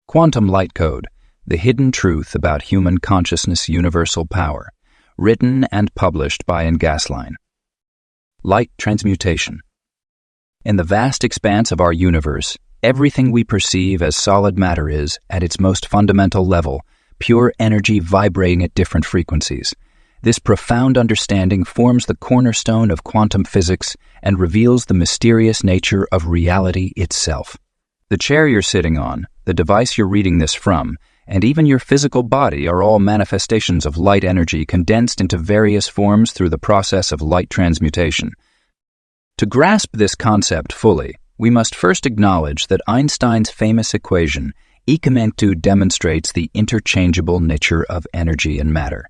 Quantum Light Code, The Hidden Truth About Human Consciousness' Universal Power, written and published by Ngasline. Light Transmutation. In the vast expanse of our universe, everything we perceive as solid matter is, at its most fundamental level, pure energy vibrating at different frequencies. This profound understanding forms the cornerstone of quantum physics and reveals the mysterious nature of reality itself. The chair you're sitting on, the device you're reading this from, and even your physical body are all manifestations of light energy condensed into various forms through the process of light transmutation. To grasp this concept fully, we must first acknowledge that Einstein's famous equation, E=2, demonstrates the interchangeable nature of energy and matter.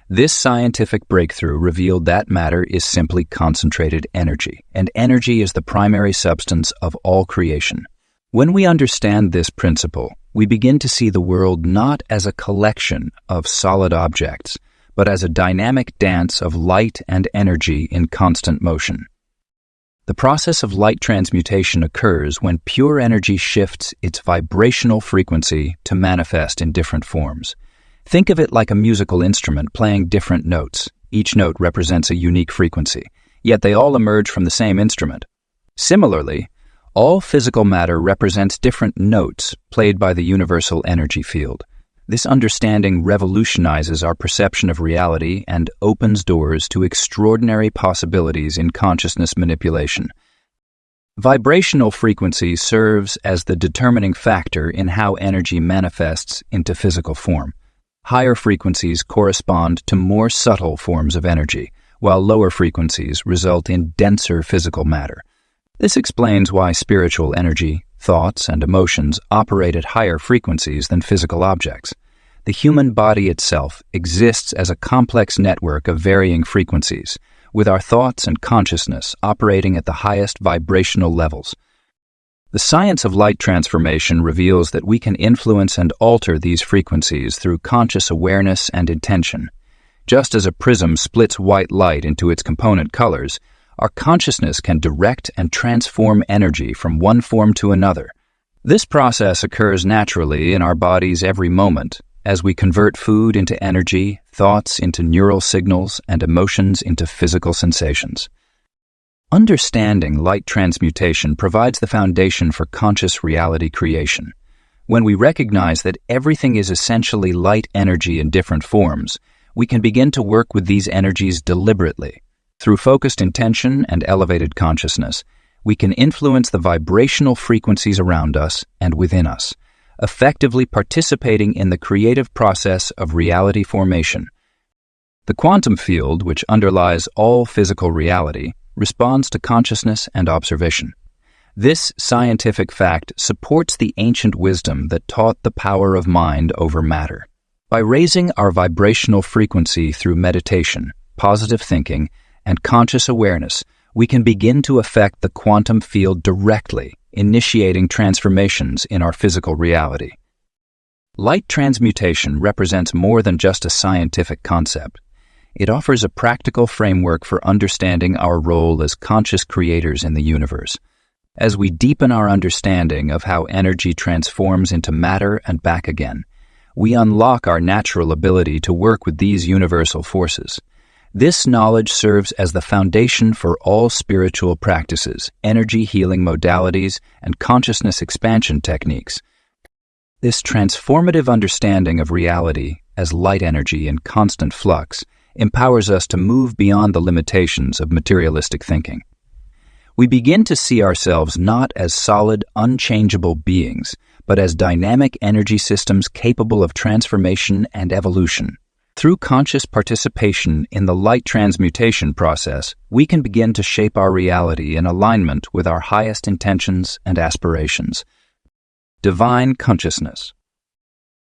This scientific breakthrough revealed that matter is simply concentrated energy, and energy is the primary substance of all creation. When we understand this principle, we begin to see the world not as a collection of solid objects, but as a dynamic dance of light and energy in constant motion. The process of light transmutation occurs when pure energy shifts its vibrational frequency to manifest in different forms. Think of it like a musical instrument playing different notes. Each note represents a unique frequency, yet they all emerge from the same instrument. Similarly, all physical matter represents different notes played by the universal energy field. This understanding revolutionizes our perception of reality and opens doors to extraordinary possibilities in consciousness manipulation. Vibrational frequency serves as the determining factor in how energy manifests into physical form. Higher frequencies correspond to more subtle forms of energy, while lower frequencies result in denser physical matter. This explains why spiritual energy, thoughts, and emotions operate at higher frequencies than physical objects. The human body itself exists as a complex network of varying frequencies, with our thoughts and consciousness operating at the highest vibrational levels. The science of light transformation reveals that we can influence and alter these frequencies through conscious awareness and intention. Just as a prism splits white light into its component colors, our consciousness can direct and transform energy from one form to another. This process occurs naturally in our bodies every moment, as we convert food into energy, thoughts into neural signals, and emotions into physical sensations. Understanding light transmutation provides the foundation for conscious reality creation. When we recognize that everything is essentially light energy in different forms, we can begin to work with these energies deliberately. Through focused intention and elevated consciousness, we can influence the vibrational frequencies around us and within us, effectively participating in the creative process of reality formation. The quantum field, which underlies all physical reality, responds to consciousness and observation. This scientific fact supports the ancient wisdom that taught the power of mind over matter. By raising our vibrational frequency through meditation, positive thinking, and conscious awareness, we can begin to affect the quantum field directly, initiating transformations in our physical reality. Light transmutation represents more than just a scientific concept. It offers a practical framework for understanding our role as conscious creators in the universe. As we deepen our understanding of how energy transforms into matter and back again, we unlock our natural ability to work with these universal forces. This knowledge serves as the foundation for all spiritual practices, energy healing modalities, and consciousness expansion techniques. This transformative understanding of reality as light energy in constant flux empowers us to move beyond the limitations of materialistic thinking. We begin to see ourselves not as solid, unchangeable beings, but as dynamic energy systems capable of transformation and evolution. Through conscious participation in the light transmutation process, we can begin to shape our reality in alignment with our highest intentions and aspirations. Divine consciousness.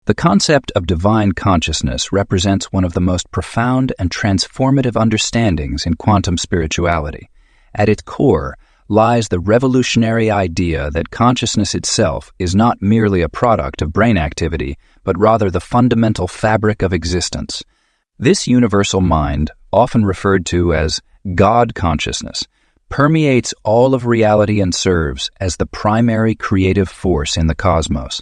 The concept of divine consciousness represents one of the most profound and transformative understandings in quantum spirituality. At its core lies the revolutionary idea that consciousness itself is not merely a product of brain activity, but rather the fundamental fabric of existence. This universal mind, often referred to as God consciousness, permeates all of reality and serves as the primary creative force in the cosmos.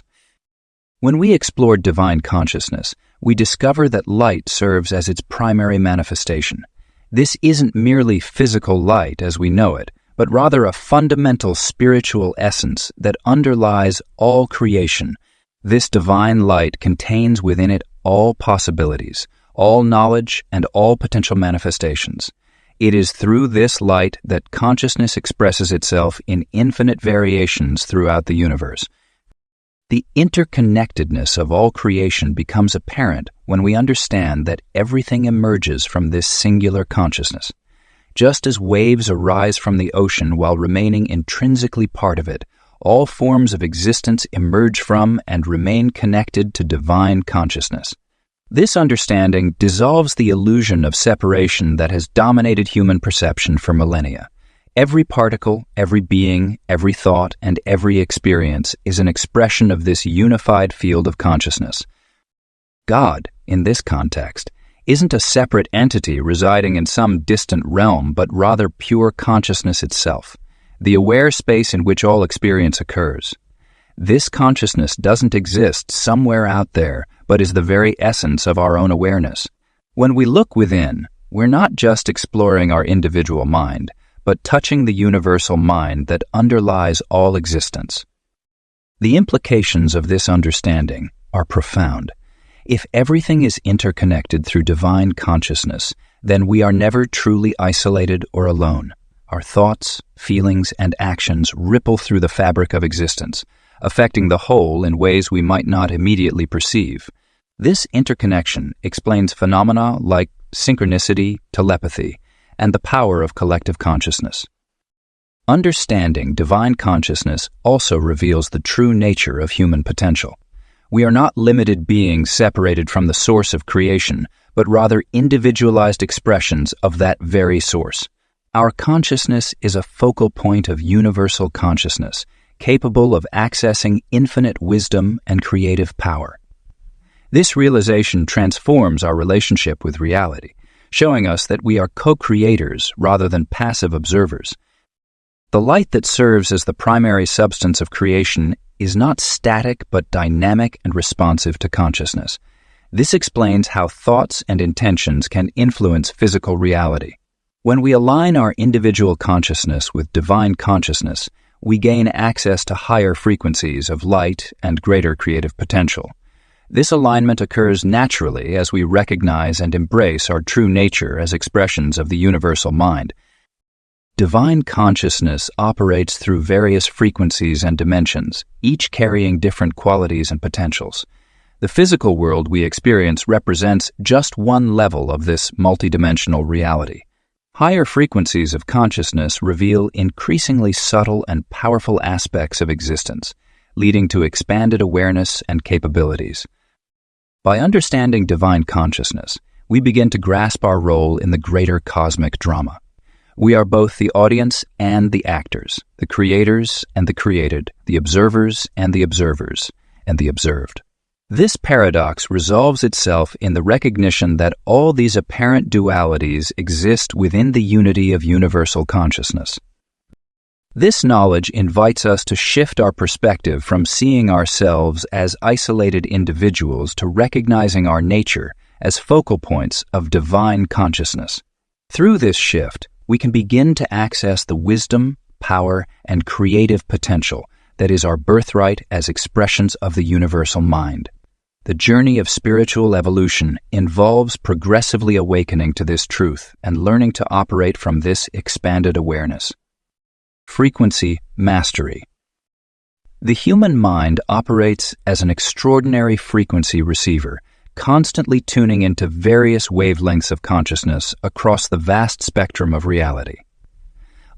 When we explore divine consciousness, we discover that light serves as its primary manifestation. This isn't merely physical light as we know it, but rather a fundamental spiritual essence that underlies all creation. This divine light contains within it all possibilities, all knowledge, and all potential manifestations. It is through this light that consciousness expresses itself in infinite variations throughout the universe. The interconnectedness of all creation becomes apparent when we understand that everything emerges from this singular consciousness. Just as waves arise from the ocean while remaining intrinsically part of it, all forms of existence emerge from and remain connected to divine consciousness. This understanding dissolves the illusion of separation that has dominated human perception for millennia. Every particle, every being, every thought, and every experience is an expression of this unified field of consciousness. God, in this context, isn't a separate entity residing in some distant realm, but rather pure consciousness itself, the aware space in which all experience occurs. This consciousness doesn't exist somewhere out there, but is the very essence of our own awareness. When we look within, we're not just exploring our individual mind, but touching the universal mind that underlies all existence. The implications of this understanding are profound. If everything is interconnected through divine consciousness, then we are never truly isolated or alone. Our thoughts, feelings, and actions ripple through the fabric of existence, affecting the whole in ways we might not immediately perceive. This interconnection explains phenomena like synchronicity, telepathy, and the power of collective consciousness. Understanding divine consciousness also reveals the true nature of human potential. We are not limited beings separated from the source of creation, but rather individualized expressions of that very source. Our consciousness is a focal point of universal consciousness, capable of accessing infinite wisdom and creative power. This realization transforms our relationship with reality, showing us that we are co-creators rather than passive observers. The light that serves as the primary substance of creation is not static but dynamic and responsive to consciousness. This explains how thoughts and intentions can influence physical reality. When we align our individual consciousness with divine consciousness, we gain access to higher frequencies of light and greater creative potential. This alignment occurs naturally as we recognize and embrace our true nature as expressions of the universal mind. Divine consciousness operates through various frequencies and dimensions, each carrying different qualities and potentials. The physical world we experience represents just one level of this multidimensional reality. Higher frequencies of consciousness reveal increasingly subtle and powerful aspects of existence, leading to expanded awareness and capabilities. By understanding divine consciousness, we begin to grasp our role in the greater cosmic drama. We are both the audience and the actors, the creators and the created, the observers and the observers, and the observed. This paradox resolves itself in the recognition that all these apparent dualities exist within the unity of universal consciousness. This knowledge invites us to shift our perspective from seeing ourselves as isolated individuals to recognizing our nature as focal points of divine consciousness. Through this shift, we can begin to access the wisdom, power, and creative potential that is our birthright as expressions of the universal mind. The journey of spiritual evolution involves progressively awakening to this truth and learning to operate from this expanded awareness. Frequency mastery. The human mind operates as an extraordinary frequency receiver, constantly tuning into various wavelengths of consciousness across the vast spectrum of reality.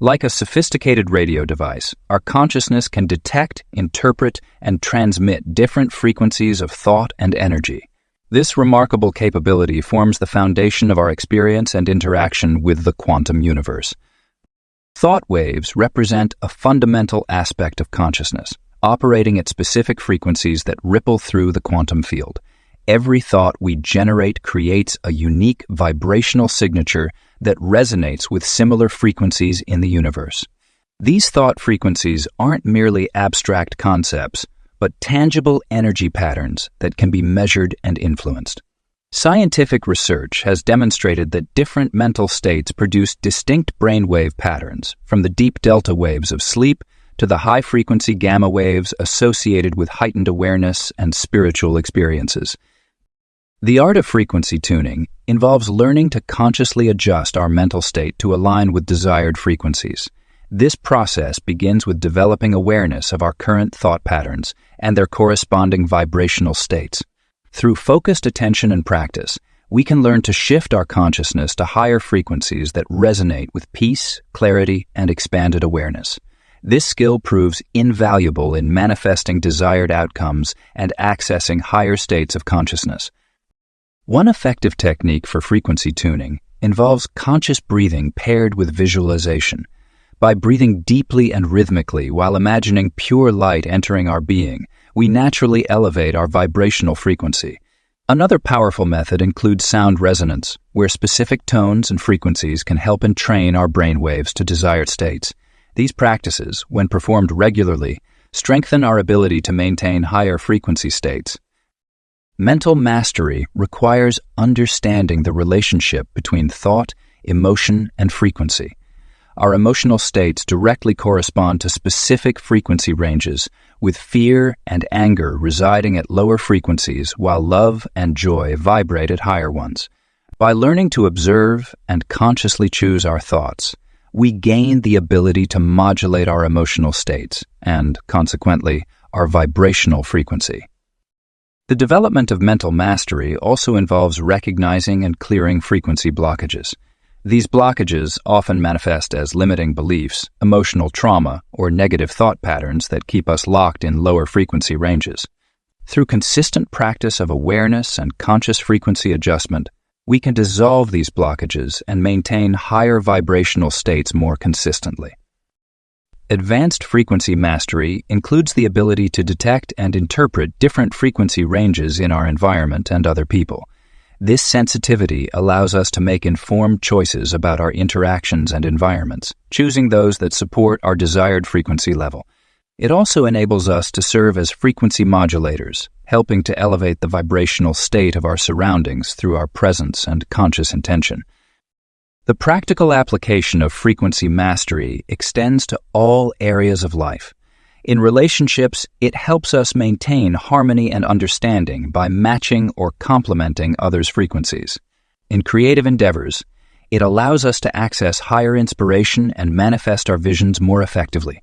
Like a sophisticated radio device, our consciousness can detect, interpret, and transmit different frequencies of thought and energy. This remarkable capability forms the foundation of our experience and interaction with the quantum universe. Thought waves represent a fundamental aspect of consciousness, operating at specific frequencies that ripple through the quantum field. Every thought we generate creates a unique vibrational signature that resonates with similar frequencies in the universe. These thought frequencies aren't merely abstract concepts, but tangible energy patterns that can be measured and influenced. Scientific research has demonstrated that different mental states produce distinct brainwave patterns, from the deep delta waves of sleep to the high-frequency gamma waves associated with heightened awareness and spiritual experiences. The art of frequency tuning involves learning to consciously adjust our mental state to align with desired frequencies. This process begins with developing awareness of our current thought patterns and their corresponding vibrational states. Through focused attention and practice, we can learn to shift our consciousness to higher frequencies that resonate with peace, clarity, and expanded awareness. This skill proves invaluable in manifesting desired outcomes and accessing higher states of consciousness. One effective technique for frequency tuning involves conscious breathing paired with visualization. By breathing deeply and rhythmically while imagining pure light entering our being, we naturally elevate our vibrational frequency. Another powerful method includes sound resonance, where specific tones and frequencies can help entrain our brainwaves to desired states. These practices, when performed regularly, strengthen our ability to maintain higher frequency states. Mental mastery requires understanding the relationship between thought, emotion, and frequency. Our emotional states directly correspond to specific frequency ranges, with fear and anger residing at lower frequencies while love and joy vibrate at higher ones. By learning to observe and consciously choose our thoughts, we gain the ability to modulate our emotional states and, consequently, our vibrational frequency. The development of mental mastery also involves recognizing and clearing frequency blockages. These blockages often manifest as limiting beliefs, emotional trauma, or negative thought patterns that keep us locked in lower frequency ranges. Through consistent practice of awareness and conscious frequency adjustment, we can dissolve these blockages and maintain higher vibrational states more consistently. Advanced frequency mastery includes the ability to detect and interpret different frequency ranges in our environment and other people. This sensitivity allows us to make informed choices about our interactions and environments, choosing those that support our desired frequency level. It also enables us to serve as frequency modulators, helping to elevate the vibrational state of our surroundings through our presence and conscious intention. The practical application of frequency mastery extends to all areas of life. In relationships, it helps us maintain harmony and understanding by matching or complementing others' frequencies. In creative endeavors, it allows us to access higher inspiration and manifest our visions more effectively.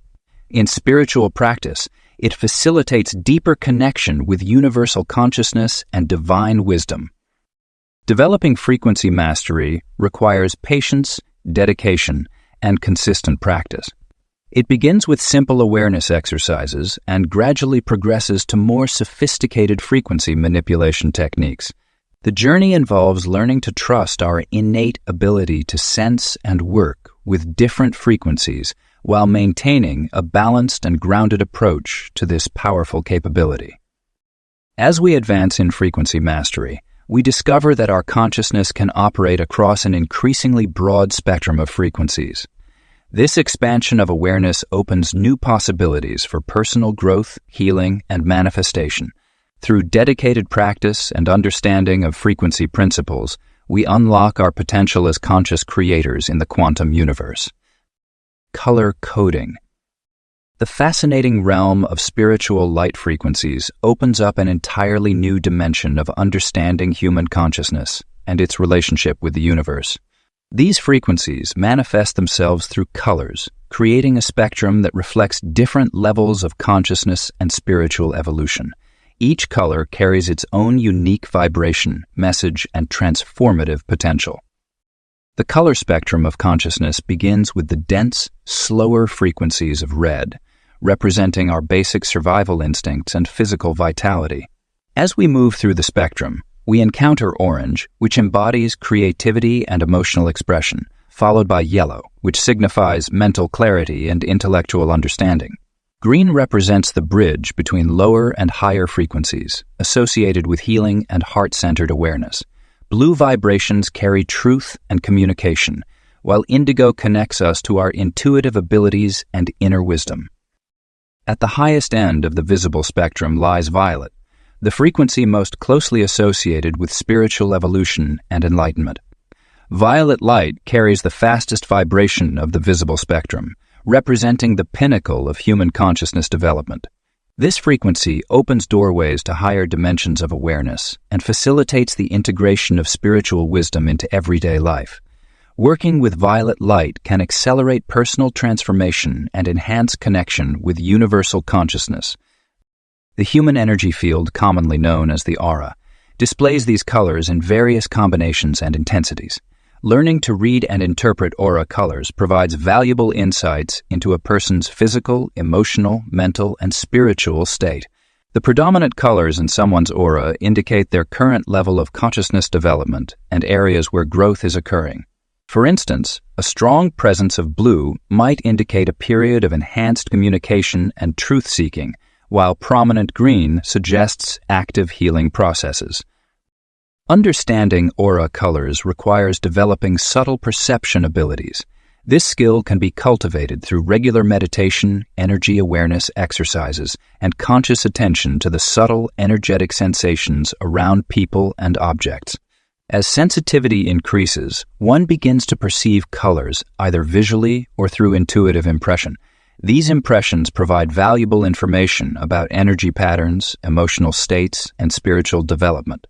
In spiritual practice, it facilitates deeper connection with universal consciousness and divine wisdom. Developing frequency mastery requires patience, dedication, and consistent practice. It begins with simple awareness exercises and gradually progresses to more sophisticated frequency manipulation techniques. The journey involves learning to trust our innate ability to sense and work with different frequencies while maintaining a balanced and grounded approach to this powerful capability. As we advance in frequency mastery, we discover that our consciousness can operate across an increasingly broad spectrum of frequencies. This expansion of awareness opens new possibilities for personal growth, healing, and manifestation. Through dedicated practice and understanding of frequency principles, we unlock our potential as conscious creators in the quantum universe. Color coding. The fascinating realm of spiritual light frequencies opens up an entirely new dimension of understanding human consciousness and its relationship with the universe. These frequencies manifest themselves through colors, creating a spectrum that reflects different levels of consciousness and spiritual evolution. Each color carries its own unique vibration, message, and transformative potential. The color spectrum of consciousness begins with the dense, slower frequencies of red, representing our basic survival instincts and physical vitality. As we move through the spectrum, we encounter orange, which embodies creativity and emotional expression, followed by yellow, which signifies mental clarity and intellectual understanding. Green represents the bridge between lower and higher frequencies, associated with healing and heart-centered awareness. Blue vibrations carry truth and communication, while indigo connects us to our intuitive abilities and inner wisdom. At the highest end of the visible spectrum lies violet, the frequency most closely associated with spiritual evolution and enlightenment. Violet light carries the fastest vibration of the visible spectrum, representing the pinnacle of human consciousness development. This frequency opens doorways to higher dimensions of awareness and facilitates the integration of spiritual wisdom into everyday life. Working with violet light can accelerate personal transformation and enhance connection with universal consciousness. The human energy field, commonly known as the aura, displays these colors in various combinations and intensities. Learning to read and interpret aura colors provides valuable insights into a person's physical, emotional, mental, and spiritual state. The predominant colors in someone's aura indicate their current level of consciousness development and areas where growth is occurring. For instance, a strong presence of blue might indicate a period of enhanced communication and truth-seeking, while prominent green suggests active healing processes. Understanding aura colors requires developing subtle perception abilities. This skill can be cultivated through regular meditation, energy awareness exercises, and conscious attention to the subtle, energetic sensations around people and objects. As sensitivity increases, one begins to perceive colors either visually or through intuitive impression. These impressions provide valuable information about energy patterns, emotional states, and spiritual development.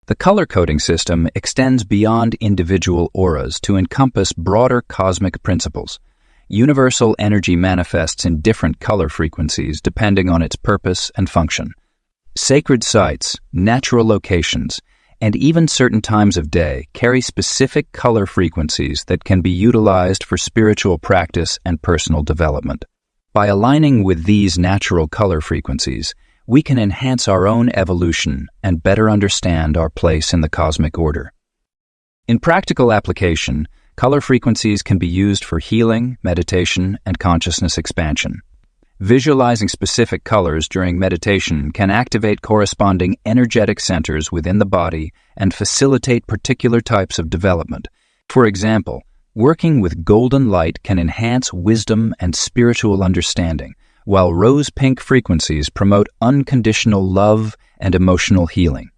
The color coding system extends beyond individual auras to encompass broader cosmic principles. Universal energy manifests in different color frequencies depending on its purpose and function. Sacred sites, natural locations, and even certain times of day carry specific color frequencies that can be utilized for spiritual practice and personal development. By aligning with these natural color frequencies, we can enhance our own evolution and better understand our place in the cosmic order. In practical application, color frequencies can be used for healing, meditation, and consciousness expansion. Visualizing specific colors during meditation can activate corresponding energetic centers within the body and facilitate particular types of development. For example, working with golden light can enhance wisdom and spiritual understanding, while rose-pink frequencies promote unconditional love and emotional healing.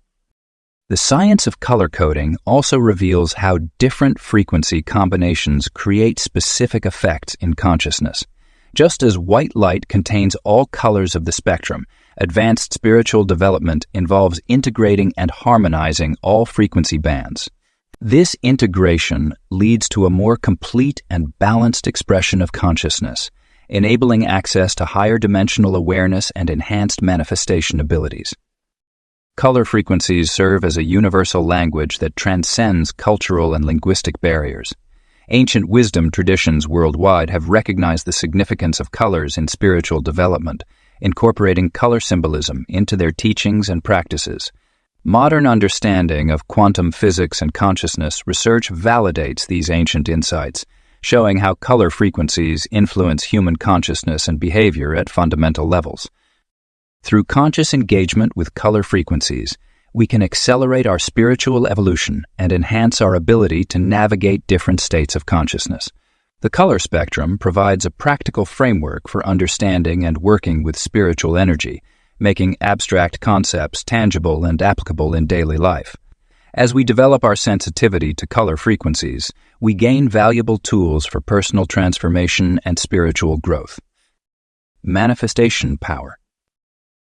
The science of color coding also reveals how different frequency combinations create specific effects in consciousness. Just as white light contains all colors of the spectrum, advanced spiritual development involves integrating and harmonizing all frequency bands. This integration leads to a more complete and balanced expression of consciousness, enabling access to higher dimensional awareness and enhanced manifestation abilities. Color frequencies serve as a universal language that transcends cultural and linguistic barriers. Ancient wisdom traditions worldwide have recognized the significance of colors in spiritual development, incorporating color symbolism into their teachings and practices. Modern understanding of quantum physics and consciousness research validates these ancient insights, showing how color frequencies influence human consciousness and behavior at fundamental levels. Through conscious engagement with color frequencies, we can accelerate our spiritual evolution and enhance our ability to navigate different states of consciousness. The color spectrum provides a practical framework for understanding and working with spiritual energy, making abstract concepts tangible and applicable in daily life. As we develop our sensitivity to color frequencies, we gain valuable tools for personal transformation and spiritual growth. Manifestation power.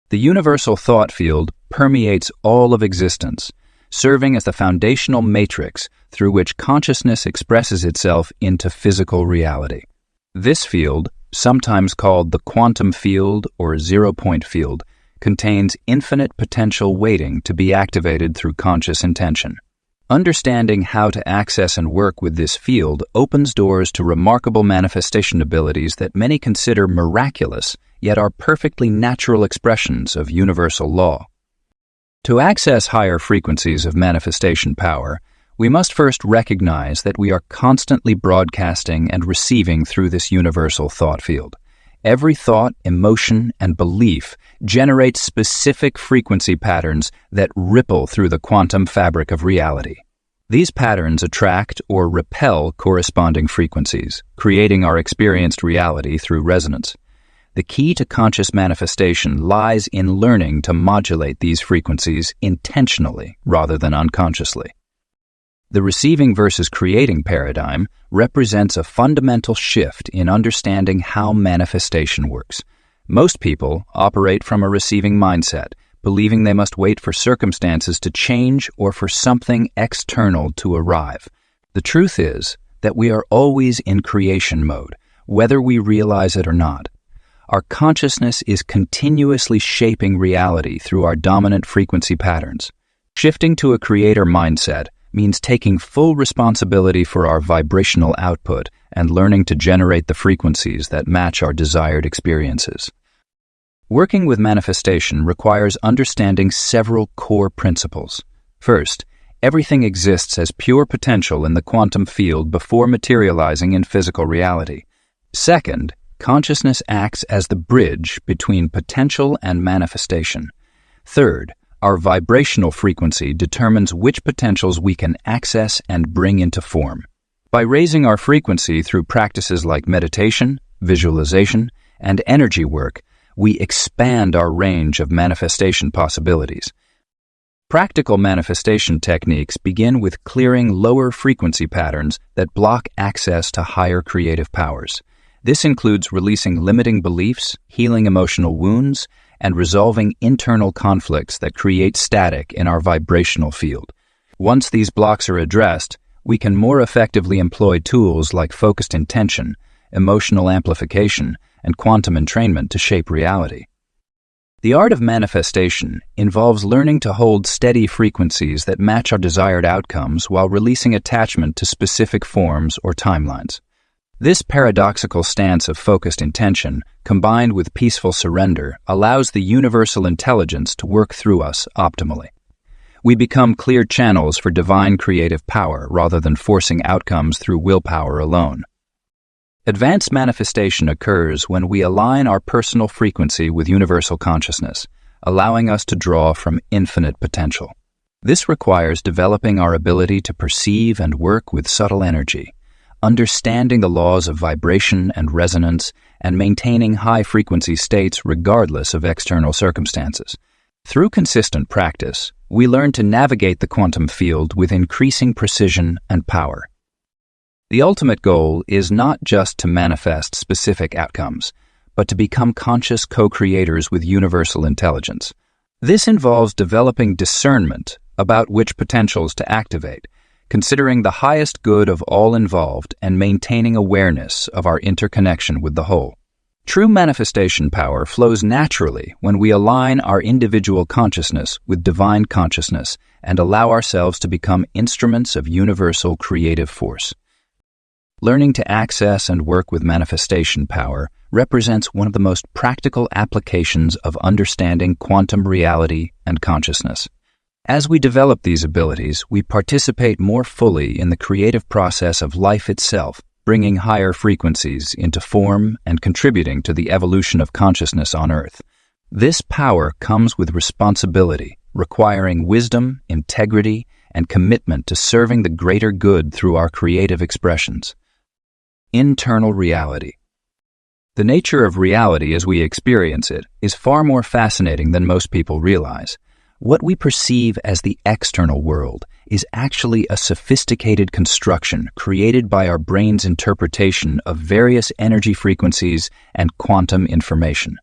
The universal thought field permeates all of existence, serving as the foundational matrix through which consciousness expresses itself into physical reality. This field, sometimes called the quantum field or zero-point field, contains infinite potential waiting to be activated through conscious intention. Understanding how to access and work with this field opens doors to remarkable manifestation abilities that many consider miraculous, yet are perfectly natural expressions of universal law. To access higher frequencies of manifestation power, we must first recognize that we are constantly broadcasting and receiving through this universal thought field. Every thought, emotion, and belief generates specific frequency patterns that ripple through the quantum fabric of reality. These patterns attract or repel corresponding frequencies, creating our experienced reality through resonance. The key to conscious manifestation lies in learning to modulate these frequencies intentionally rather than unconsciously. The receiving versus creating paradigm represents a fundamental shift in understanding how manifestation works. Most people operate from a receiving mindset, believing they must wait for circumstances to change or for something external to arrive. The truth is that we are always in creation mode, whether we realize it or not. Our consciousness is continuously shaping reality through our dominant frequency patterns. Shifting to a creator mindset means taking full responsibility for our vibrational output and learning to generate the frequencies that match our desired experiences. Working with manifestation requires understanding several core principles. First, everything exists as pure potential in the quantum field before materializing in physical reality. Second, consciousness acts as the bridge between potential and manifestation. Third, our vibrational frequency determines which potentials we can access and bring into form. By raising our frequency through practices like meditation, visualization, and energy work, we expand our range of manifestation possibilities. Practical manifestation techniques begin with clearing lower frequency patterns that block access to higher creative powers. This includes releasing limiting beliefs, healing emotional wounds, and resolving internal conflicts that create static in our vibrational field. Once these blocks are addressed, we can more effectively employ tools like focused intention, emotional amplification, and quantum entrainment to shape reality. The art of manifestation involves learning to hold steady frequencies that match our desired outcomes while releasing attachment to specific forms or timelines. This paradoxical stance of focused intention, combined with peaceful surrender, allows the universal intelligence to work through us optimally. We become clear channels for divine creative power rather than forcing outcomes through willpower alone. Advanced manifestation occurs when we align our personal frequency with universal consciousness, allowing us to draw from infinite potential. This requires developing our ability to perceive and work with subtle energy, understanding the laws of vibration and resonance, and maintaining high-frequency states regardless of external circumstances. Through consistent practice, we learn to navigate the quantum field with increasing precision and power. The ultimate goal is not just to manifest specific outcomes, but to become conscious co-creators with universal intelligence. This involves developing discernment about which potentials to activate, considering the highest good of all involved and maintaining awareness of our interconnection with the whole. True manifestation power flows naturally when we align our individual consciousness with divine consciousness and allow ourselves to become instruments of universal creative force. Learning to access and work with manifestation power represents one of the most practical applications of understanding quantum reality and consciousness. As we develop these abilities, we participate more fully in the creative process of life itself, bringing higher frequencies into form and contributing to the evolution of consciousness on Earth. This power comes with responsibility, requiring wisdom, integrity, and commitment to serving the greater good through our creative expressions. Internal reality. The nature of reality as we experience it is far more fascinating than most people realize. What we perceive as the external world is actually a sophisticated construction created by our brain's interpretation of various energy frequencies and quantum information.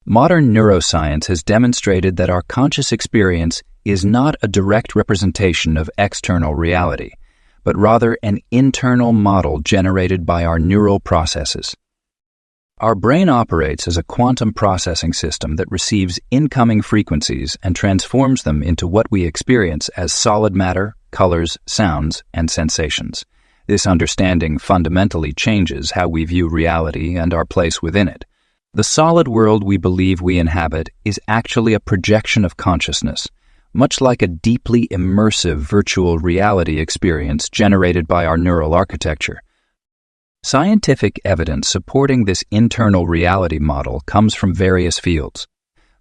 Modern neuroscience has demonstrated that our conscious experience is not a direct representation of external reality, but rather an internal model generated by our neural processes. Our brain operates as a quantum processing system that receives incoming frequencies and transforms them into what we experience as solid matter, colors, sounds, and sensations. This understanding fundamentally changes how we view reality and our place within it. The solid world we believe we inhabit is actually a projection of consciousness, much like a deeply immersive virtual reality experience generated by our neural architecture. Scientific evidence supporting this internal reality model comes from various fields.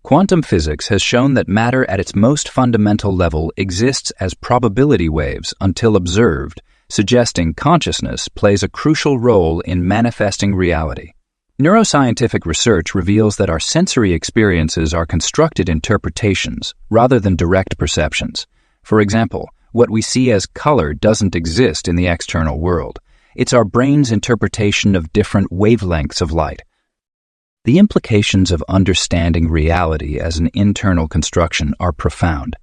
Quantum physics has shown that matter at its most fundamental level exists as probability waves until observed, suggesting consciousness plays a crucial role in manifesting reality. Neuroscientific research reveals that our sensory experiences are constructed interpretations rather than direct perceptions. For example, what we see as color doesn't exist in the external world. It's our brain's interpretation of different wavelengths of light. The implications of understanding reality as an internal construction are profound.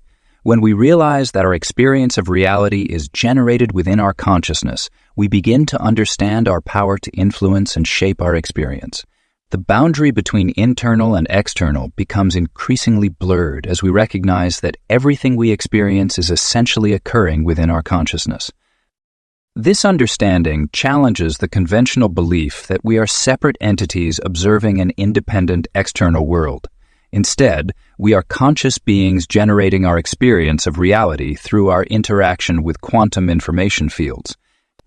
When we realize that our experience of reality is generated within our consciousness, we begin to understand our power to influence and shape our experience. The boundary between internal and external becomes increasingly blurred as we recognize that everything we experience is essentially occurring within our consciousness. This understanding challenges the conventional belief that we are separate entities observing an independent external world. Instead, we are conscious beings generating our experience of reality through our interaction with quantum information fields.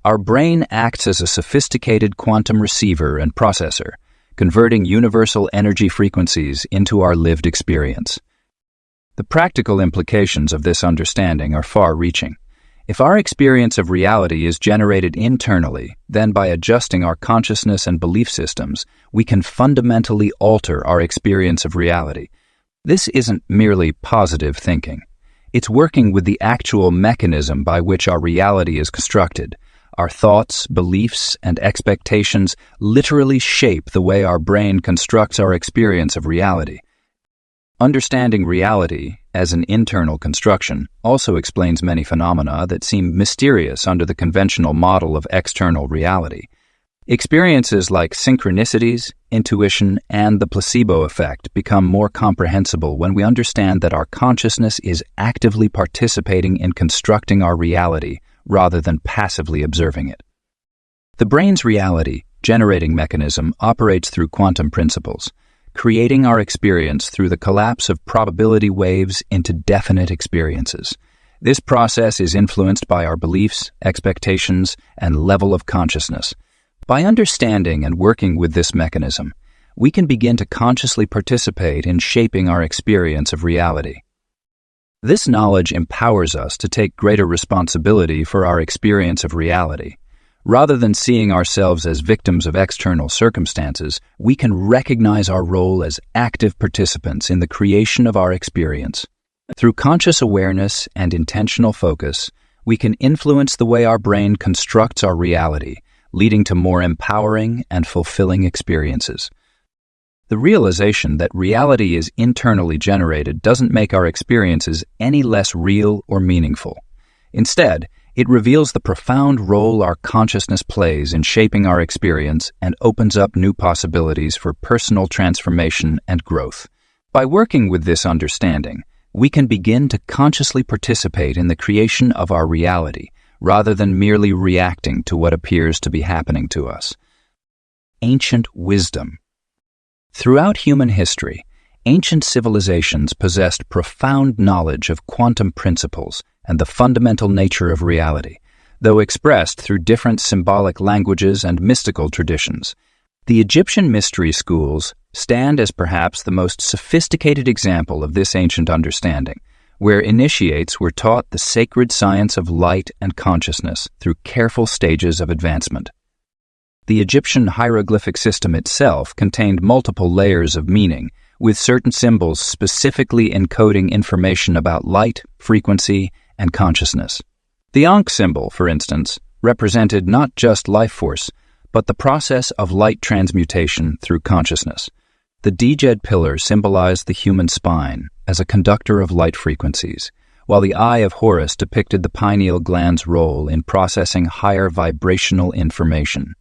Our brain acts as a sophisticated quantum receiver and processor, converting universal energy frequencies into our lived experience. The practical implications of this understanding are far-reaching. If our experience of reality is generated internally, then by adjusting our consciousness and belief systems, we can fundamentally alter our experience of reality. This isn't merely positive thinking. It's working with the actual mechanism by which our reality is constructed. Our thoughts, beliefs, and expectations literally shape the way our brain constructs our experience of reality. Understanding reality as an internal construction also explains many phenomena that seem mysterious under the conventional model of external reality. Experiences like synchronicities, intuition, and the placebo effect become more comprehensible when we understand that our consciousness is actively participating in constructing our reality rather than passively observing it. The brain's reality-generating mechanism operates through quantum principles, creating our experience through the collapse of probability waves into definite experiences. This process is influenced by our beliefs, expectations, and level of consciousness. By understanding and working with this mechanism, we can begin to consciously participate in shaping our experience of reality. This knowledge empowers us to take greater responsibility for our experience of reality. Rather than seeing ourselves as victims of external circumstances, we can recognize our role as active participants in the creation of our experience. Through conscious awareness and intentional focus, we can influence the way our brain constructs our reality, leading to more empowering and fulfilling experiences. The realization that reality is internally generated doesn't make our experiences any less real or meaningful. Instead, it reveals the profound role our consciousness plays in shaping our experience and opens up new possibilities for personal transformation and growth. By working with this understanding, we can begin to consciously participate in the creation of our reality, rather than merely reacting to what appears to be happening to us. Ancient wisdom. Throughout human history, ancient civilizations possessed profound knowledge of quantum principles and the fundamental nature of reality, though expressed through different symbolic languages and mystical traditions. The Egyptian mystery schools stand as perhaps the most sophisticated example of this ancient understanding, where initiates were taught the sacred science of light and consciousness through careful stages of advancement. The Egyptian hieroglyphic system itself contained multiple layers of meaning, with certain symbols specifically encoding information about light, frequency, and consciousness. The Ankh symbol, for instance, represented not just life force, but the process of light transmutation through consciousness. The Djed pillar symbolized the human spine as a conductor of light frequencies, while the Eye of Horus depicted the pineal gland's role in processing higher vibrational information.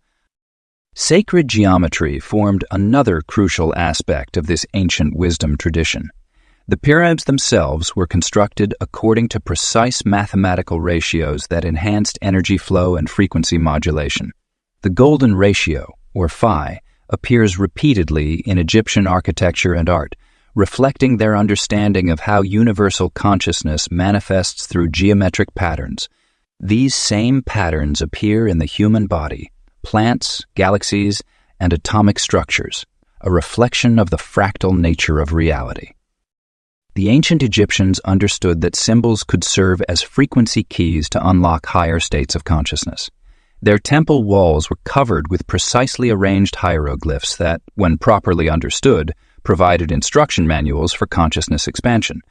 Sacred geometry formed another crucial aspect of this ancient wisdom tradition. The pyramids themselves were constructed according to precise mathematical ratios that enhanced energy flow and frequency modulation. The golden ratio, or phi, appears repeatedly in Egyptian architecture and art, reflecting their understanding of how universal consciousness manifests through geometric patterns. These same patterns appear in the human body, plants, galaxies, and atomic structures, a reflection of the fractal nature of reality. The ancient Egyptians understood that symbols could serve as frequency keys to unlock higher states of consciousness. Their temple walls were covered with precisely arranged hieroglyphs that, when properly understood, provided instruction manuals for consciousness expansion.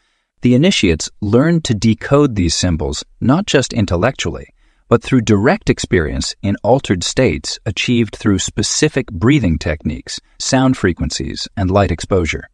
The initiates learned to decode these symbols not just intellectually, but through direct experience in altered states achieved through specific breathing techniques, sound frequencies, and light exposure.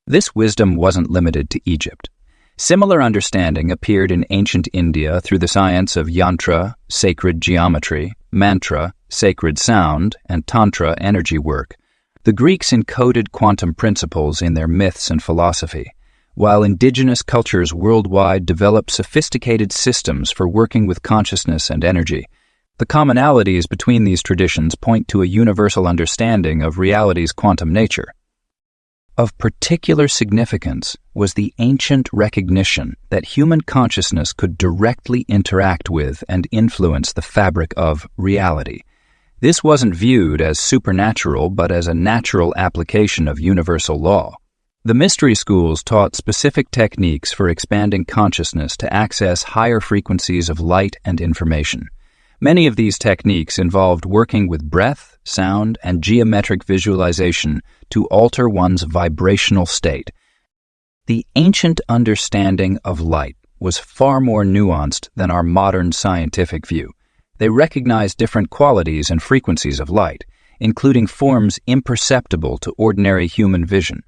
This wisdom wasn't limited to Egypt. Similar understanding appeared in ancient India through the science of yantra, sacred geometry, mantra, sacred sound, and tantra energy work. The Greeks encoded quantum principles in their myths and philosophy, while indigenous cultures worldwide developed sophisticated systems for working with consciousness and energy. The commonalities between these traditions point to a universal understanding of reality's quantum nature. Of particular significance was the ancient recognition that human consciousness could directly interact with and influence the fabric of reality. This wasn't viewed as supernatural, but as a natural application of universal law. The mystery schools taught specific techniques for expanding consciousness to access higher frequencies of light and information. Many of these techniques involved working with breath, sound, and geometric visualization to alter one's vibrational state. The ancient understanding of light was far more nuanced than our modern scientific view. They recognized different qualities and frequencies of light, including forms imperceptible to ordinary human vision.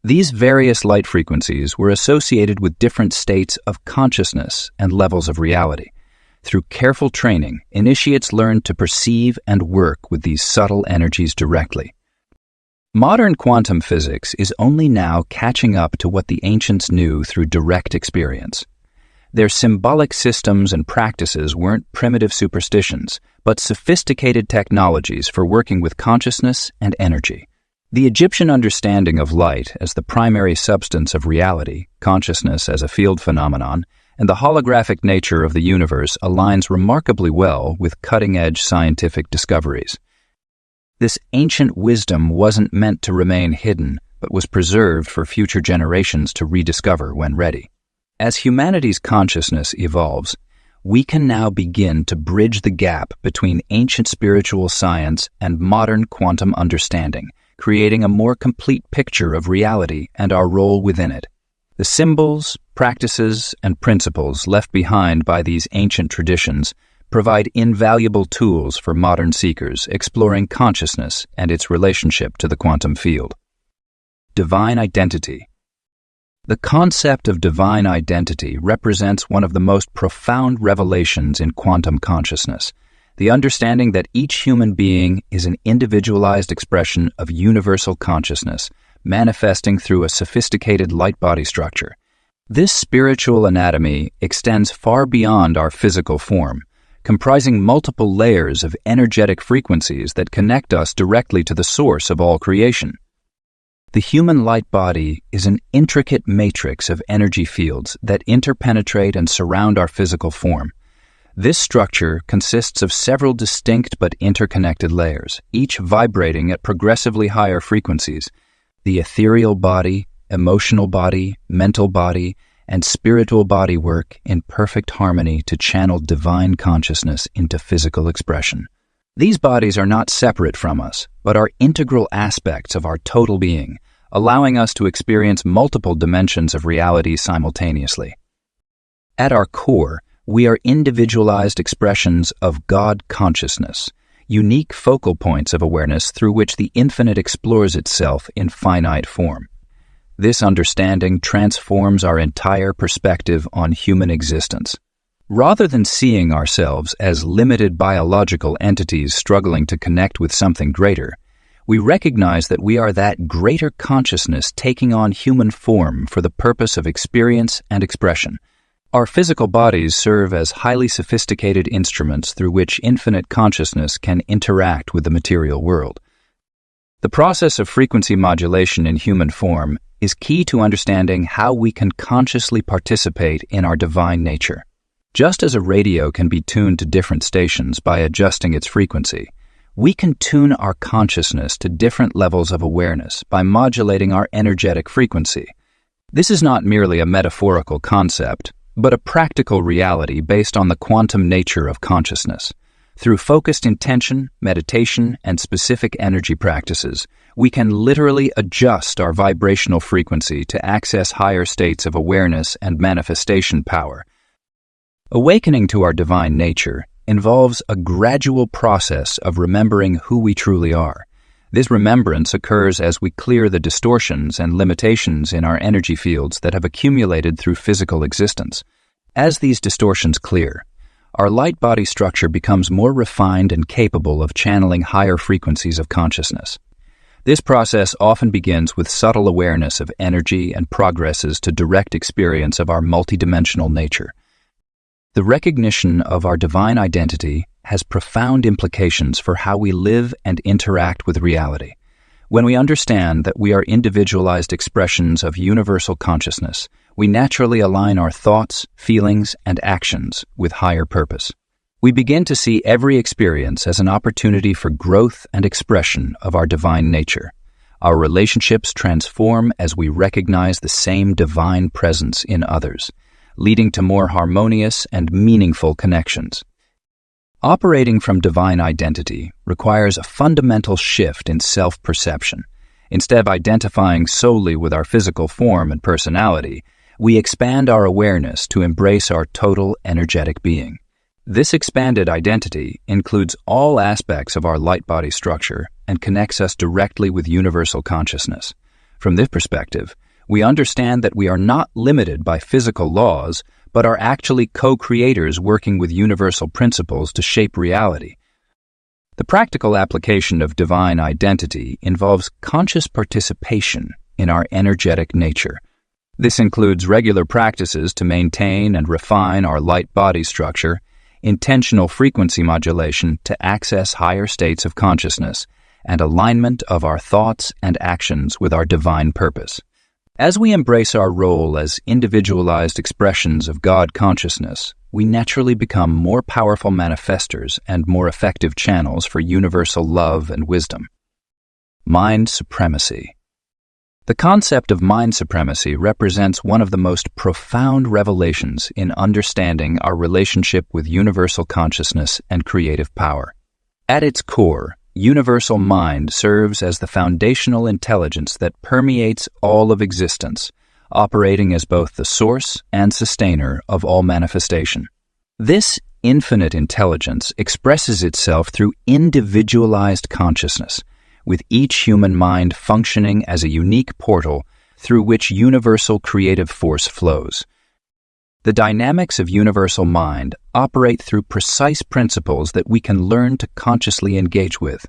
These various light frequencies were associated with different states of consciousness and levels of reality. Through careful training, initiates learned to perceive and work with these subtle energies directly. Modern quantum physics is only now catching up to what the ancients knew through direct experience. Their symbolic systems and practices weren't primitive superstitions, but sophisticated technologies for working with consciousness and energy. The Egyptian understanding of light as the primary substance of reality, consciousness as a field phenomenon, and the holographic nature of the universe aligns remarkably well with cutting-edge scientific discoveries. This ancient wisdom wasn't meant to remain hidden, but was preserved for future generations to rediscover when ready. As humanity's consciousness evolves, we can now begin to bridge the gap between ancient spiritual science and modern quantum understanding, creating a more complete picture of reality and our role within it. The symbols, practices, and principles left behind by these ancient traditions provide invaluable tools for modern seekers exploring consciousness and its relationship to the quantum field. Divine identity. The concept of divine identity represents one of the most profound revelations in quantum consciousness, the understanding that each human being is an individualized expression of universal consciousness, manifesting through a sophisticated light body structure. This spiritual anatomy extends far beyond our physical form, comprising multiple layers of energetic frequencies that connect us directly to the source of all creation. The human light body is an intricate matrix of energy fields that interpenetrate and surround our physical form. This structure consists of several distinct but interconnected layers, each vibrating at progressively higher frequencies. The ethereal body, emotional body, mental body, and spiritual body work in perfect harmony to channel divine consciousness into physical expression. These bodies are not separate from us, but are integral aspects of our total being, allowing us to experience multiple dimensions of reality simultaneously. At our core, we are individualized expressions of God consciousness, unique focal points of awareness through which the infinite explores itself in finite form. This understanding transforms our entire perspective on human existence. Rather than seeing ourselves as limited biological entities struggling to connect with something greater, we recognize that we are that greater consciousness taking on human form for the purpose of experience and expression. Our physical bodies serve as highly sophisticated instruments through which infinite consciousness can interact with the material world. The process of frequency modulation in human form is key to understanding how we can consciously participate in our divine nature. Just as a radio can be tuned to different stations by adjusting its frequency, we can tune our consciousness to different levels of awareness by modulating our energetic frequency. This is not merely a metaphorical concept, but a practical reality based on the quantum nature of consciousness. Through focused intention, meditation, and specific energy practices, we can literally adjust our vibrational frequency to access higher states of awareness and manifestation power. Awakening to our divine nature involves a gradual process of remembering who we truly are. This remembrance occurs as we clear the distortions and limitations in our energy fields that have accumulated through physical existence. As these distortions clear, our light body structure becomes more refined and capable of channeling higher frequencies of consciousness. This process often begins with subtle awareness of energy and progresses to direct experience of our multidimensional nature. The recognition of our divine identity has profound implications for how we live and interact with reality. When we understand that we are individualized expressions of universal consciousness, we naturally align our thoughts, feelings, and actions with higher purpose. We begin to see every experience as an opportunity for growth and expression of our divine nature. Our relationships transform as we recognize the same divine presence in others, leading to more harmonious and meaningful connections. Operating from divine identity requires a fundamental shift in self-perception. Instead of identifying solely with our physical form and personality, we expand our awareness to embrace our total energetic being. This expanded identity includes all aspects of our light body structure and connects us directly with universal consciousness. From this perspective, we understand that we are not limited by physical laws, but are actually co-creators working with universal principles to shape reality. The practical application of divine identity involves conscious participation in our energetic nature. This includes regular practices to maintain and refine our light body structure, intentional frequency modulation to access higher states of consciousness, and alignment of our thoughts and actions with our divine purpose. As we embrace our role as individualized expressions of God consciousness, we naturally become more powerful manifestors and more effective channels for universal love and wisdom. Mind supremacy. The concept of mind supremacy represents one of the most profound revelations in understanding our relationship with universal consciousness and creative power. At its core, universal mind serves as the foundational intelligence that permeates all of existence, operating as both the source and sustainer of all manifestation. This infinite intelligence expresses itself through individualized consciousness, with each human mind functioning as a unique portal through which universal creative force flows. The dynamics of universal mind operate through precise principles that we can learn to consciously engage with.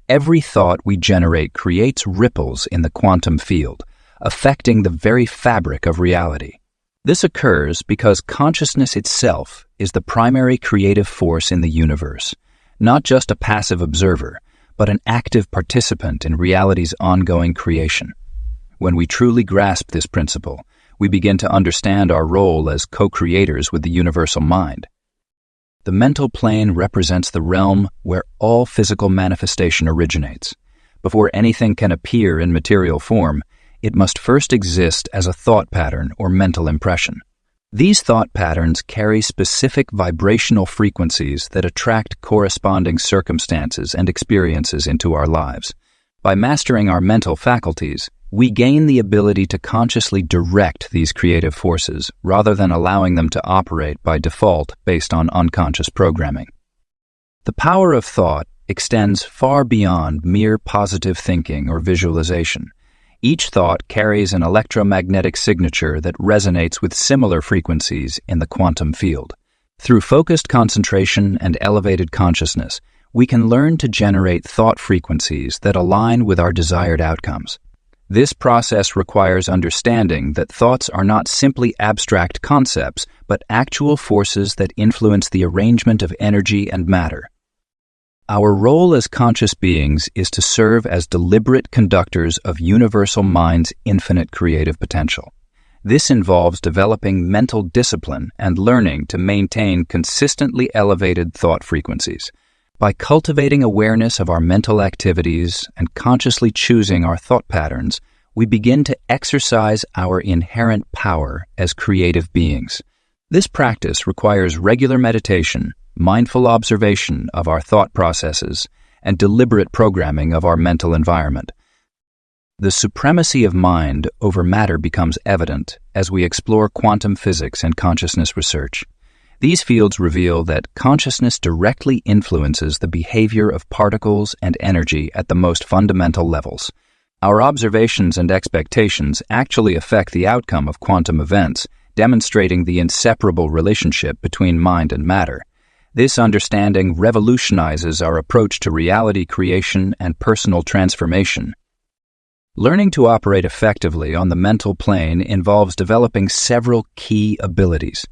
Every thought we generate creates ripples in the quantum field, affecting the very fabric of reality. This occurs because consciousness itself is the primary creative force in the universe, not just a passive observer, but an active participant in reality's ongoing creation. When we truly grasp this principle, we begin to understand our role as co-creators with the universal mind. The mental plane represents the realm where all physical manifestation originates. Before anything can appear in material form, it must first exist as a thought pattern or mental impression. These thought patterns carry specific vibrational frequencies that attract corresponding circumstances and experiences into our lives. By mastering our mental faculties, we gain the ability to consciously direct these creative forces rather than allowing them to operate by default based on unconscious programming. The power of thought extends far beyond mere positive thinking or visualization. Each thought carries an electromagnetic signature that resonates with similar frequencies in the quantum field. Through focused concentration and elevated consciousness, we can learn to generate thought frequencies that align with our desired outcomes. This process requires understanding that thoughts are not simply abstract concepts, but actual forces that influence the arrangement of energy and matter. Our role as conscious beings is to serve as deliberate conductors of universal mind's infinite creative potential. This involves developing mental discipline and learning to maintain consistently elevated thought frequencies. By cultivating awareness of our mental activities and consciously choosing our thought patterns, we begin to exercise our inherent power as creative beings. This practice requires regular meditation, mindful observation of our thought processes, and deliberate programming of our mental environment. The supremacy of mind over matter becomes evident as we explore quantum physics and consciousness research. These fields reveal that consciousness directly influences the behavior of particles and energy at the most fundamental levels. Our observations and expectations actually affect the outcome of quantum events, demonstrating the inseparable relationship between mind and matter. This understanding revolutionizes our approach to reality creation and personal transformation. Learning to operate effectively on the mental plane involves developing several key abilities: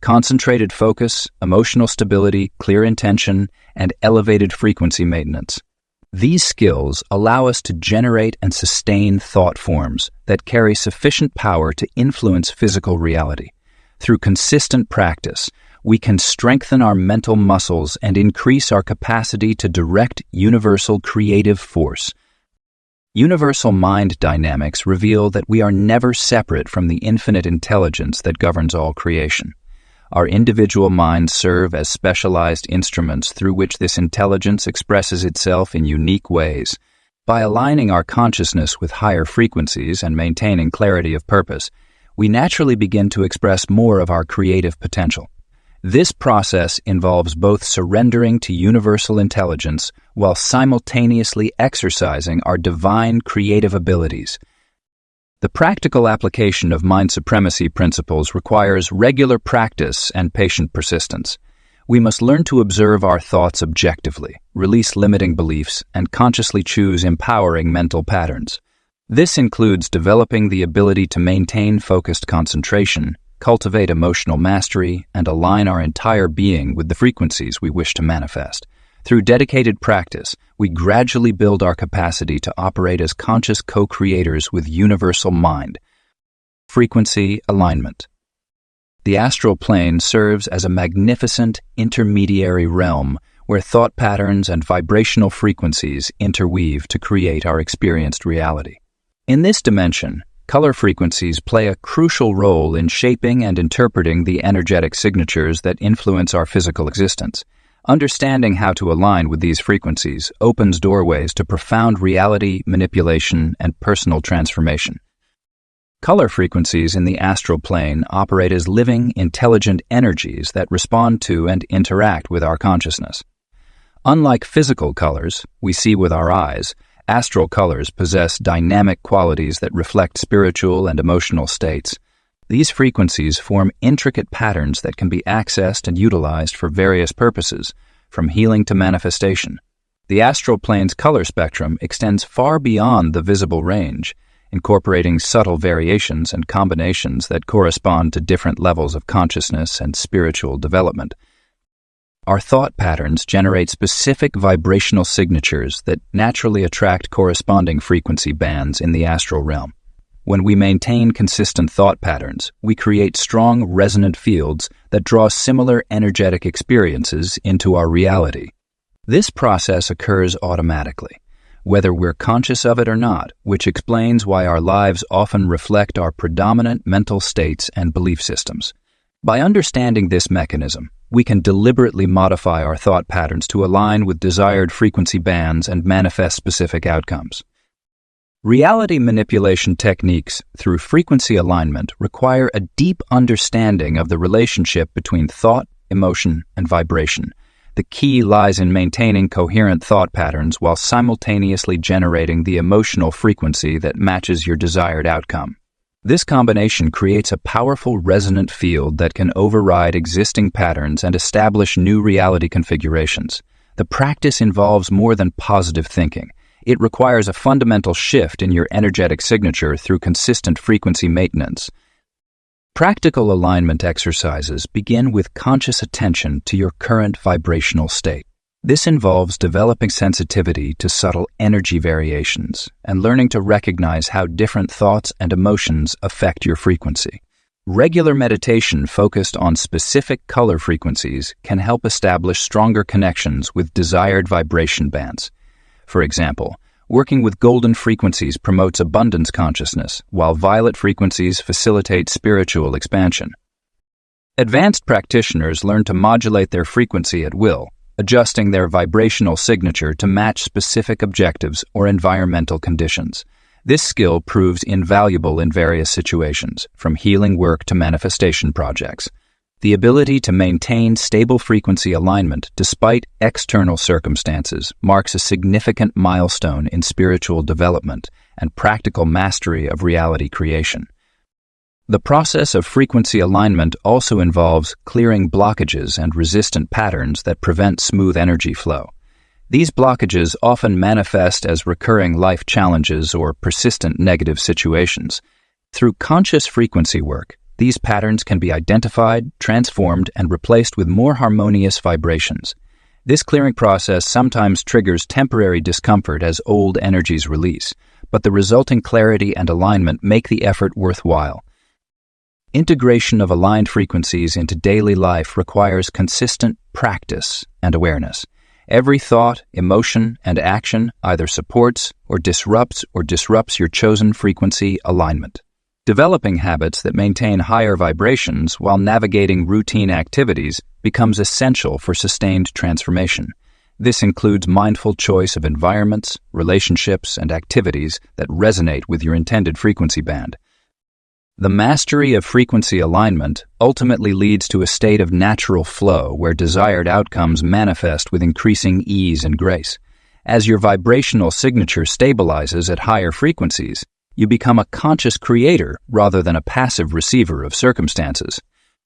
concentrated focus, emotional stability, clear intention, and elevated frequency maintenance. These skills allow us to generate and sustain thought forms that carry sufficient power to influence physical reality. Through consistent practice, we can strengthen our mental muscles and increase our capacity to direct universal creative force. Universal mind dynamics reveal that we are never separate from the infinite intelligence that governs all creation. Our individual minds serve as specialized instruments through which this intelligence expresses itself in unique ways. By aligning our consciousness with higher frequencies and maintaining clarity of purpose, we naturally begin to express more of our creative potential. This process involves both surrendering to universal intelligence while simultaneously exercising our divine creative abilities. The practical application of mind supremacy principles requires regular practice and patient persistence. We must learn to observe our thoughts objectively, release limiting beliefs, and consciously choose empowering mental patterns. This includes developing the ability to maintain focused concentration, cultivate emotional mastery, and align our entire being with the frequencies we wish to manifest. Through dedicated practice, we gradually build our capacity to operate as conscious co-creators with universal mind. Frequency alignment. The astral plane serves as a magnificent intermediary realm where thought patterns and vibrational frequencies interweave to create our experienced reality. In this dimension, color frequencies play a crucial role in shaping and interpreting the energetic signatures that influence our physical existence. Understanding how to align with these frequencies opens doorways to profound reality, manipulation, and personal transformation. Color frequencies in the astral plane operate as living, intelligent energies that respond to and interact with our consciousness. Unlike physical colors we see with our eyes, astral colors possess dynamic qualities that reflect spiritual and emotional states. These frequencies form intricate patterns that can be accessed and utilized for various purposes, from healing to manifestation. The astral plane's color spectrum extends far beyond the visible range, incorporating subtle variations and combinations that correspond to different levels of consciousness and spiritual development. Our thought patterns generate specific vibrational signatures that naturally attract corresponding frequency bands in the astral realm. When we maintain consistent thought patterns, we create strong, resonant fields that draw similar energetic experiences into our reality. This process occurs automatically, whether we're conscious of it or not, which explains why our lives often reflect our predominant mental states and belief systems. By understanding this mechanism, we can deliberately modify our thought patterns to align with desired frequency bands and manifest specific outcomes. Reality manipulation techniques through frequency alignment require a deep understanding of the relationship between thought, emotion, and vibration. The key lies in maintaining coherent thought patterns while simultaneously generating the emotional frequency that matches your desired outcome. This combination creates a powerful resonant field that can override existing patterns and establish new reality configurations. The practice involves more than positive thinking. It requires a fundamental shift in your energetic signature through consistent frequency maintenance. Practical alignment exercises begin with conscious attention to your current vibrational state. This involves developing sensitivity to subtle energy variations and learning to recognize how different thoughts and emotions affect your frequency. Regular meditation focused on specific color frequencies can help establish stronger connections with desired vibration bands. For example, working with golden frequencies promotes abundance consciousness, while violet frequencies facilitate spiritual expansion. Advanced practitioners learn to modulate their frequency at will, adjusting their vibrational signature to match specific objectives or environmental conditions. This skill proves invaluable in various situations, from healing work to manifestation projects. The ability to maintain stable frequency alignment despite external circumstances marks a significant milestone in spiritual development and practical mastery of reality creation. The process of frequency alignment also involves clearing blockages and resistant patterns that prevent smooth energy flow. These blockages often manifest as recurring life challenges or persistent negative situations. Through conscious frequency work, these patterns can be identified, transformed, and replaced with more harmonious vibrations. This clearing process sometimes triggers temporary discomfort as old energies release, but the resulting clarity and alignment make the effort worthwhile. Integration of aligned frequencies into daily life requires consistent practice and awareness. Every thought, emotion, and action either supports or disrupts your chosen frequency alignment. Developing habits that maintain higher vibrations while navigating routine activities becomes essential for sustained transformation. This includes mindful choice of environments, relationships, and activities that resonate with your intended frequency band. The mastery of frequency alignment ultimately leads to a state of natural flow where desired outcomes manifest with increasing ease and grace. As your vibrational signature stabilizes at higher frequencies, you become a conscious creator rather than a passive receiver of circumstances.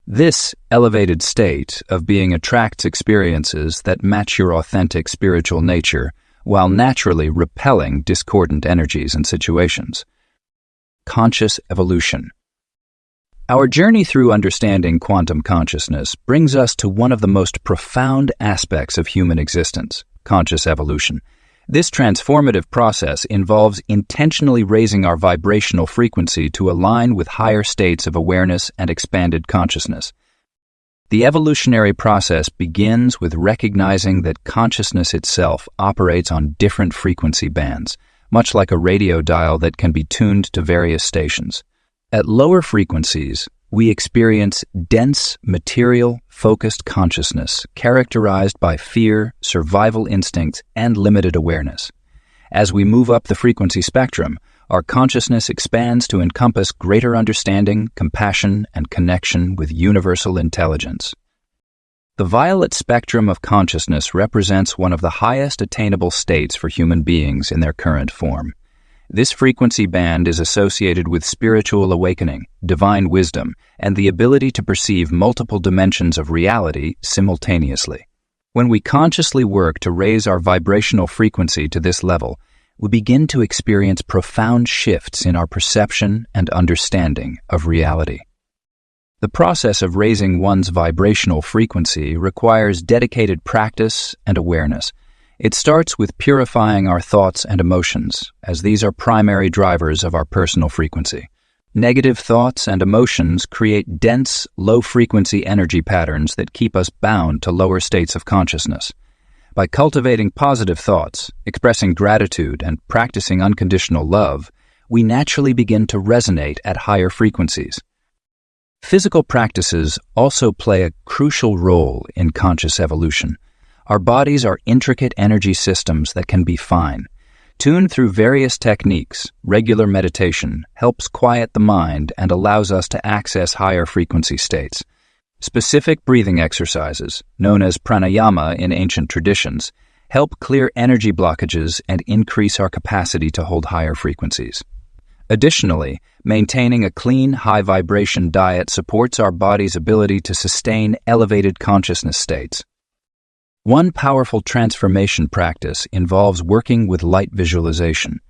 This elevated state of being attracts experiences that match your authentic spiritual nature while naturally repelling discordant energies and situations. Conscious evolution. Our journey through understanding quantum consciousness brings us to one of the most profound aspects of human existence, conscious evolution. This transformative process involves intentionally raising our vibrational frequency to align with higher states of awareness and expanded consciousness. The evolutionary process begins with recognizing that consciousness itself operates on different frequency bands, much like a radio dial that can be tuned to various stations. At lower frequencies, we experience dense, material-focused consciousness characterized by fear, survival instincts, and limited awareness. As we move up the frequency spectrum, our consciousness expands to encompass greater understanding, compassion, and connection with universal intelligence. The violet spectrum of consciousness represents one of the highest attainable states for human beings in their current form. This frequency band is associated with spiritual awakening, divine wisdom, and the ability to perceive multiple dimensions of reality simultaneously. When we consciously work to raise our vibrational frequency to this level, we begin to experience profound shifts in our perception and understanding of reality. The process of raising one's vibrational frequency requires dedicated practice and awareness. It starts with purifying our thoughts and emotions, as these are primary drivers of our personal frequency. Negative thoughts and emotions create dense, low-frequency energy patterns that keep us bound to lower states of consciousness. By cultivating positive thoughts, expressing gratitude, and practicing unconditional love, we naturally begin to resonate at higher frequencies. Physical practices also play a crucial role in conscious evolution. Our bodies are intricate energy systems that can be fine. Tuned through various techniques, regular meditation helps quiet the mind and allows us to access higher frequency states. Specific breathing exercises, known as pranayama in ancient traditions, help clear energy blockages and increase our capacity to hold higher frequencies. Additionally, maintaining a clean, high-vibration diet supports our body's ability to sustain elevated consciousness states. One powerful transformation practice involves working with light visualization.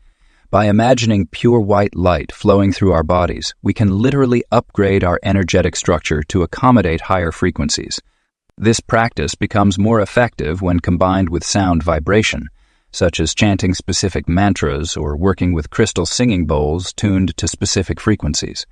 By imagining pure white light flowing through our bodies, we can literally upgrade our energetic structure to accommodate higher frequencies. This practice becomes more effective when combined with sound vibration, such as chanting specific mantras or working with crystal singing bowls tuned to specific frequencies.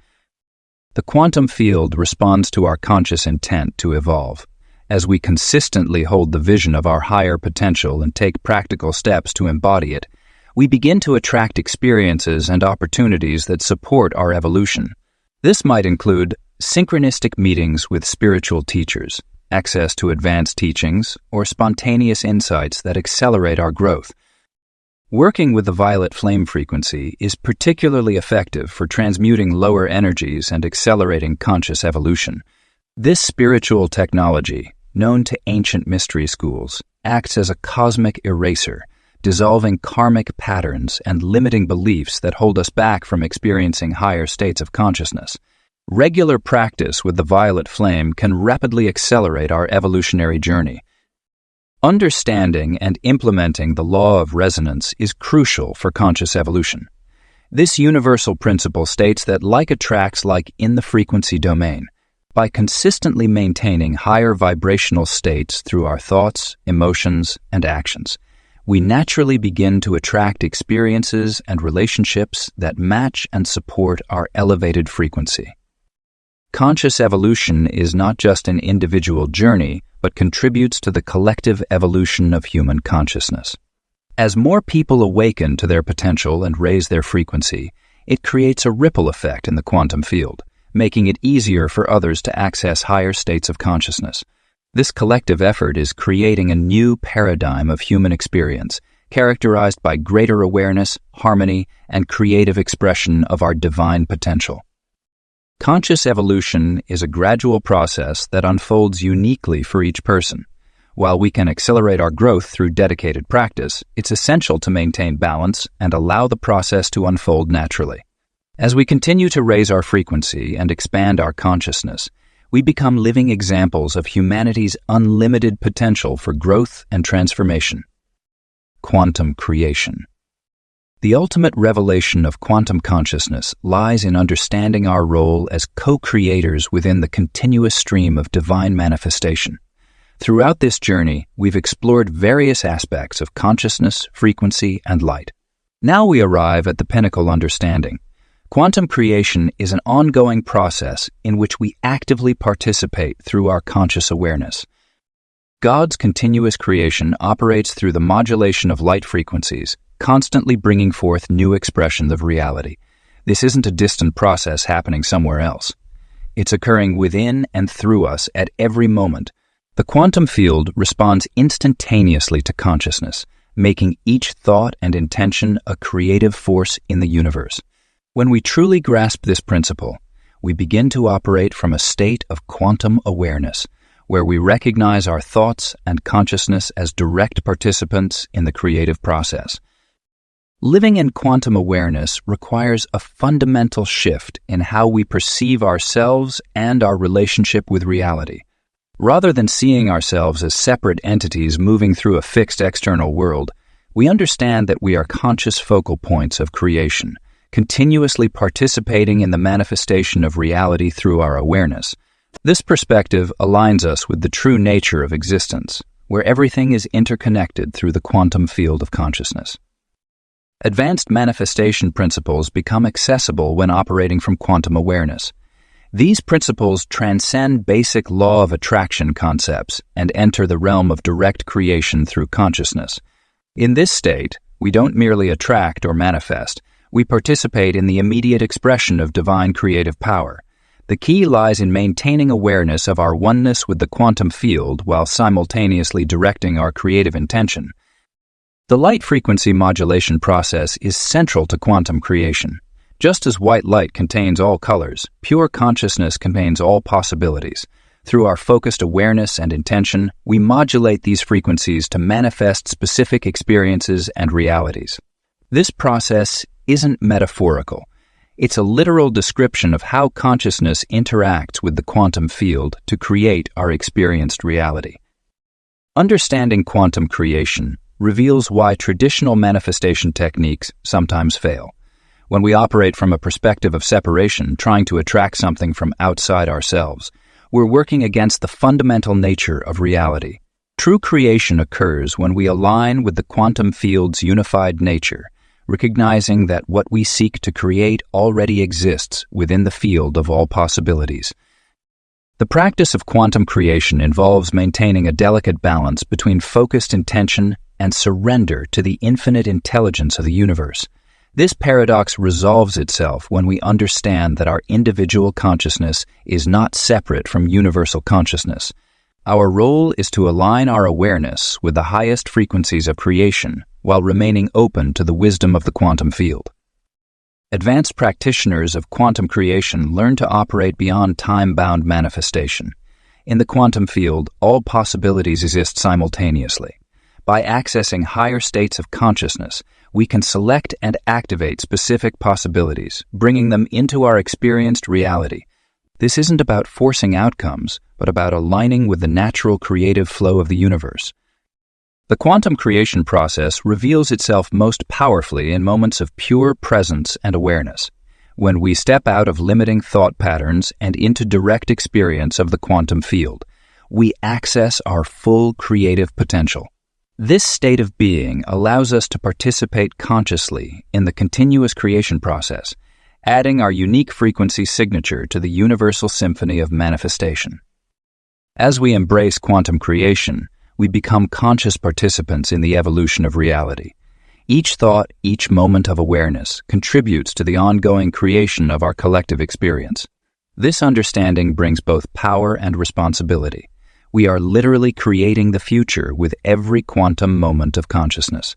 The quantum field responds to our conscious intent to evolve. As we consistently hold the vision of our higher potential and take practical steps to embody it, we begin to attract experiences and opportunities that support our evolution. This might include synchronistic meetings with spiritual teachers, access to advanced teachings, or spontaneous insights that accelerate our growth. Working with the violet flame frequency is particularly effective for transmuting lower energies and accelerating conscious evolution. This spiritual technology, known to ancient mystery schools, acts as a cosmic eraser, dissolving karmic patterns and limiting beliefs that hold us back from experiencing higher states of consciousness. Regular practice with the violet flame can rapidly accelerate our evolutionary journey. Understanding and implementing the law of resonance is crucial for conscious evolution. This universal principle states that like attracts like in the frequency domain. By consistently maintaining higher vibrational states through our thoughts, emotions, and actions, we naturally begin to attract experiences and relationships that match and support our elevated frequency. Conscious evolution is not just an individual journey, but contributes to the collective evolution of human consciousness. As more people awaken to their potential and raise their frequency, it creates a ripple effect in the quantum field, making it easier for others to access higher states of consciousness. This collective effort is creating a new paradigm of human experience, characterized by greater awareness, harmony, and creative expression of our divine potential. Conscious evolution is a gradual process that unfolds uniquely for each person. While we can accelerate our growth through dedicated practice, it's essential to maintain balance and allow the process to unfold naturally. As we continue to raise our frequency and expand our consciousness, we become living examples of humanity's unlimited potential for growth and transformation. Quantum creation. The ultimate revelation of quantum consciousness lies in understanding our role as co-creators within the continuous stream of divine manifestation. Throughout this journey, we've explored various aspects of consciousness, frequency, and light. Now we arrive at the pinnacle understanding. Quantum creation is an ongoing process in which we actively participate through our conscious awareness. God's continuous creation operates through the modulation of light frequencies, constantly bringing forth new expressions of reality. This isn't a distant process happening somewhere else. It's occurring within and through us at every moment. The quantum field responds instantaneously to consciousness, making each thought and intention a creative force in the universe. When we truly grasp this principle, we begin to operate from a state of quantum awareness, where we recognize our thoughts and consciousness as direct participants in the creative process. Living in quantum awareness requires a fundamental shift in how we perceive ourselves and our relationship with reality. Rather than seeing ourselves as separate entities moving through a fixed external world, we understand that we are conscious focal points of creation, continuously participating in the manifestation of reality through our awareness. This perspective aligns us with the true nature of existence, where everything is interconnected through the quantum field of consciousness. Advanced manifestation principles become accessible when operating from quantum awareness. These principles transcend basic law of attraction concepts and enter the realm of direct creation through consciousness. In this state, we don't merely attract or manifest, we participate in the immediate expression of divine creative power. The key lies in maintaining awareness of our oneness with the quantum field while simultaneously directing our creative intention. The light frequency modulation process is central to quantum creation. Just as white light contains all colors, pure consciousness contains all possibilities. Through our focused awareness and intention, we modulate these frequencies to manifest specific experiences and realities. This process isn't metaphorical. It's a literal description of how consciousness interacts with the quantum field to create our experienced reality. Understanding quantum creation reveals why traditional manifestation techniques sometimes fail. When we operate from a perspective of separation, trying to attract something from outside ourselves, we're working against the fundamental nature of reality. True creation occurs when we align with the quantum field's unified nature, recognizing that what we seek to create already exists within the field of all possibilities. The practice of quantum creation involves maintaining a delicate balance between focused intention and surrender to the infinite intelligence of the universe. This paradox resolves itself when we understand that our individual consciousness is not separate from universal consciousness. Our role is to align our awareness with the highest frequencies of creation while remaining open to the wisdom of the quantum field. Advanced practitioners of quantum creation learn to operate beyond time-bound manifestation. In the quantum field, all possibilities exist simultaneously. By accessing higher states of consciousness, we can select and activate specific possibilities, bringing them into our experienced reality. This isn't about forcing outcomes, but about aligning with the natural creative flow of the universe. The quantum creation process reveals itself most powerfully in moments of pure presence and awareness, when we step out of limiting thought patterns and into direct experience of the quantum field. We access our full creative potential. This state of being allows us to participate consciously in the continuous creation process, adding our unique frequency signature to the universal symphony of manifestation. As we embrace quantum creation, we become conscious participants in the evolution of reality. Each thought, each moment of awareness contributes to the ongoing creation of our collective experience. This understanding brings both power and responsibility. We are literally creating the future with every quantum moment of consciousness.